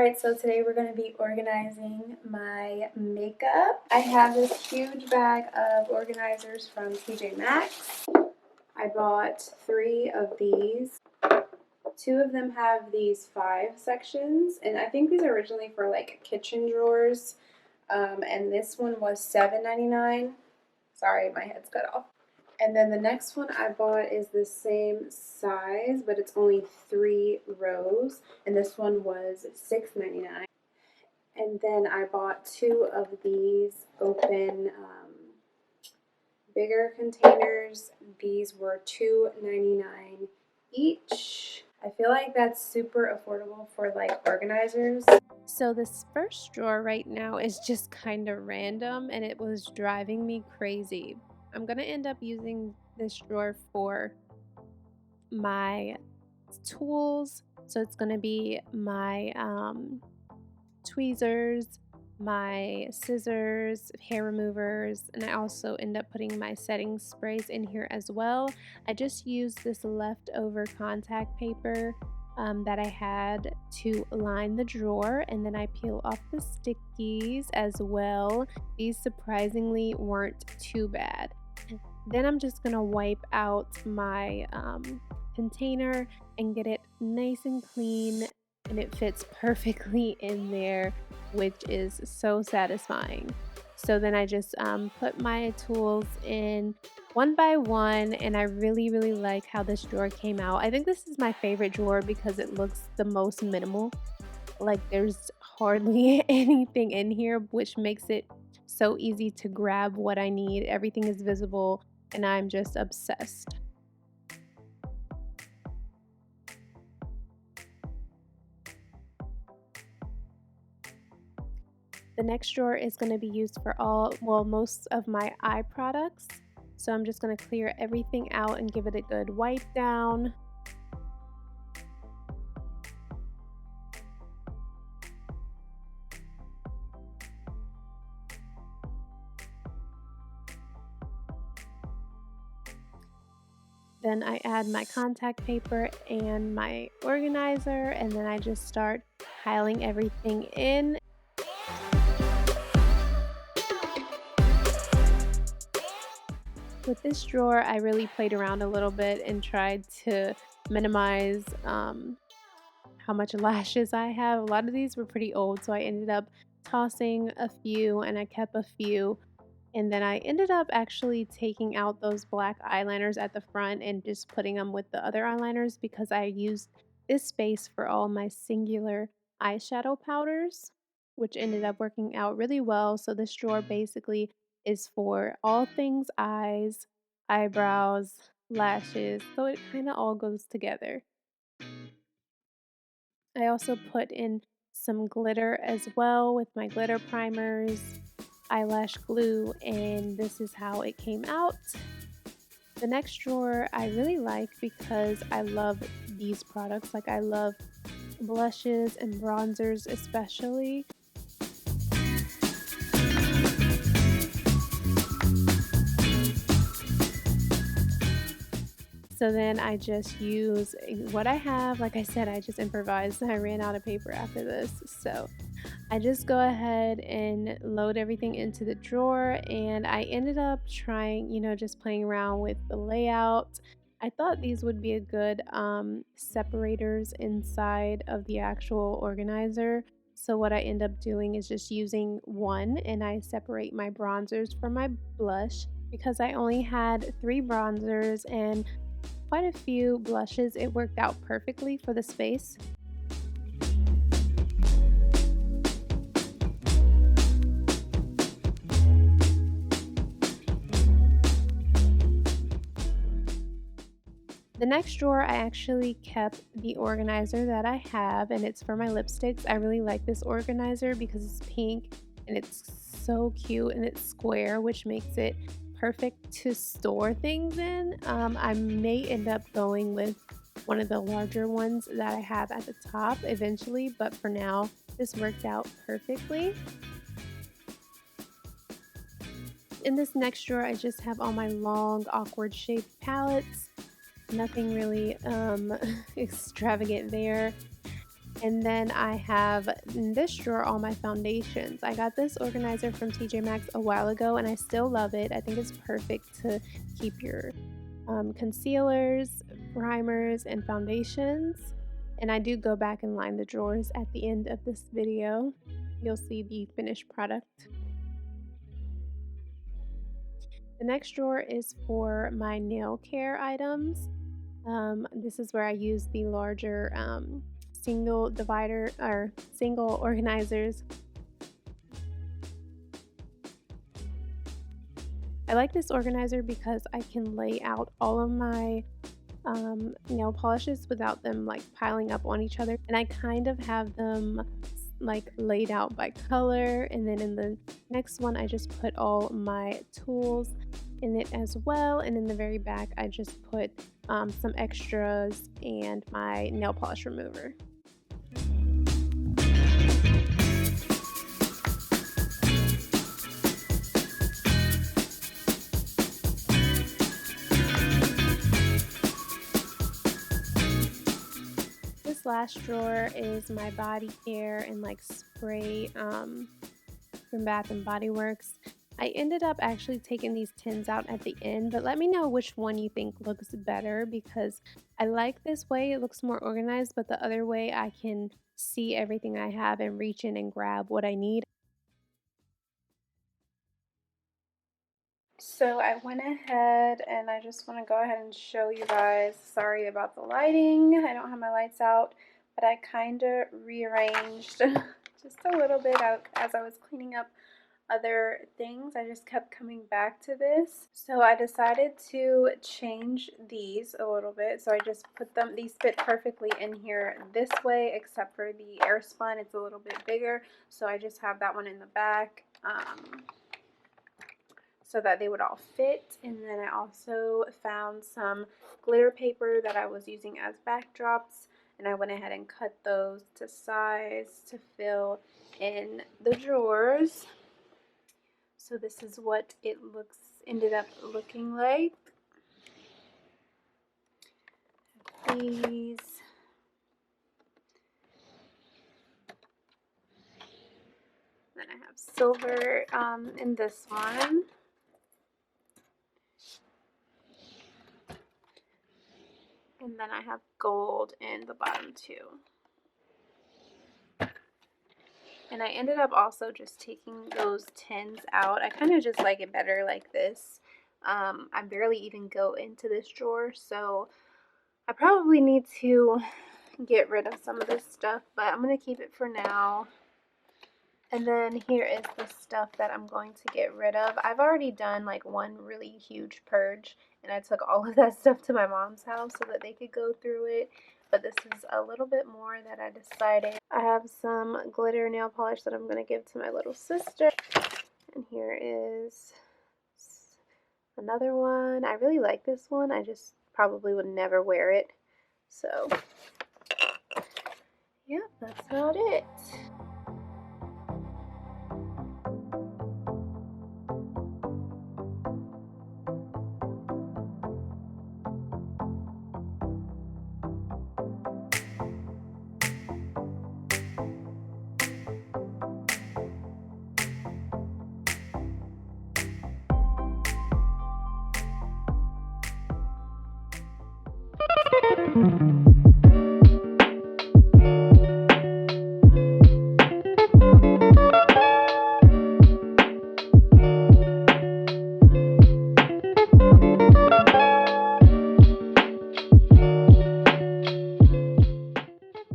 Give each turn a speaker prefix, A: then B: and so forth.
A: Alright, so today we're going to be organizing my makeup. I have this huge bag of organizers from TJ Maxx. I bought 3 of these. 2 of them have these 5 sections, and I think these are originally for like kitchen drawers. And this one was $7.99. Sorry, my head's cut off. And then the next one I bought is the same size, but it's only 3 rows, and this one was $6.99. And then I bought 2 of these open bigger containers. These were $2.99 each. I feel like that's super affordable for like organizers.
B: So this first drawer right now is just kind of random and it was driving me crazy. I'm going to end up using this drawer for my tools. So it's going to be my tweezers, my scissors, hair removers, and I also end up putting my setting sprays in here as well. I just used this leftover contact paper that I had to line the drawer, and then I peel off the stickies as well. These surprisingly weren't too bad. Then I'm just gonna wipe out my container and get it nice and clean, and it fits perfectly in there, which is so satisfying. So then I just put my tools in one by one, and I really like how this drawer came out. I think this is my favorite drawer because it looks the most minimal. Like there's hardly anything in here, which makes it so easy to grab what I need. Everything is visible, and I'm just obsessed. The next drawer is going to be used for most of my eye products. So I'm just going to clear everything out and give it a good wipe down. Then I add my contact paper and my organizer, and then I just start piling everything in. With this drawer, I really played around a little bit and tried to minimize how much lashes I have. A lot of these were pretty old, so I ended up tossing a few and I kept a few. And then I ended up actually taking out those black eyeliners at the front and just putting them with the other eyeliners because I used this space for all my singular eyeshadow powders, which ended up working out really well. So this drawer basically is for all things eyes, eyebrows, lashes, so it kind of all goes together. I also put in some glitter as well with my glitter primers, eyelash glue, and this is how it came out. The next drawer I really like because I love these products. Like I love blushes and bronzers especially. So then I just use what I have. Like I said, I just improvised. I ran out of paper after this. So I just go ahead and load everything into the drawer, and I ended up trying, just playing around with the layout. I thought these would be a good separators inside of the actual organizer. So what I end up doing is just using one, and I separate my bronzers from my blush because I only had 3 bronzers and quite a few blushes. It worked out perfectly for the space. The next drawer, I actually kept the organizer that I have, and it's for my lipsticks. I really like this organizer because it's pink and it's so cute and it's square, which makes it perfect to store things in. I may end up going with one of the larger ones that I have at the top eventually, but for now, this worked out perfectly. In this next drawer, I just have all my long, awkward shaped palettes. Nothing really extravagant there. And then I have in this drawer all my foundations. I got this organizer from TJ Maxx a while ago and I still love it. I think it's perfect to keep your concealers, primers, and foundations. And I do go back and line the drawers at the end of this video. You'll see the finished product. The next drawer is for my nail care items. This is where I use the larger single divider or single organizers. I like this organizer because I can lay out all of my nail polishes without them like piling up on each other, and I kind of have them like laid out by color, and then in the next one I just put all my tools in it as well, and in the very back I just put some extras and my nail polish remover. This last drawer is my body care and like spray from Bath and Body Works. I ended up actually taking these tins out at the end, but let me know which one you think looks better because I like this way. It looks more organized, but the other way I can see everything I have and reach in and grab what I need.
A: So I went ahead and I just want to go ahead and show you guys. Sorry about the lighting. I don't have my lights out, but I kind of rearranged just a little bit as I was cleaning up other things. I just kept coming back to this. So I decided to change these a little bit. So I just put them, these fit perfectly in here this way, except for the air spun. It's a little bit bigger. So I just have that one in the back. So that they would all fit. And then I also found some glitter paper that I was using as backdrops, and I went ahead and cut those to size to fill in the drawers. So this is what it ended up looking like. These. Then I have silver in this one. And then I have gold in the bottom two. And I ended up also just taking those tins out. I kind of just like it better like this. I barely even go into this drawer, so I probably need to get rid of some of this stuff, but I'm going to keep it for now. And then here is the stuff that I'm going to get rid of. I've already done like one really huge purge, and I took all of that stuff to my mom's house so that they could go through it. But this is a little bit more that I decided. I have some glitter nail polish that I'm going to give to my little sister. And here is another one. I really like this one. I just probably would never wear it. So, yeah, that's about it.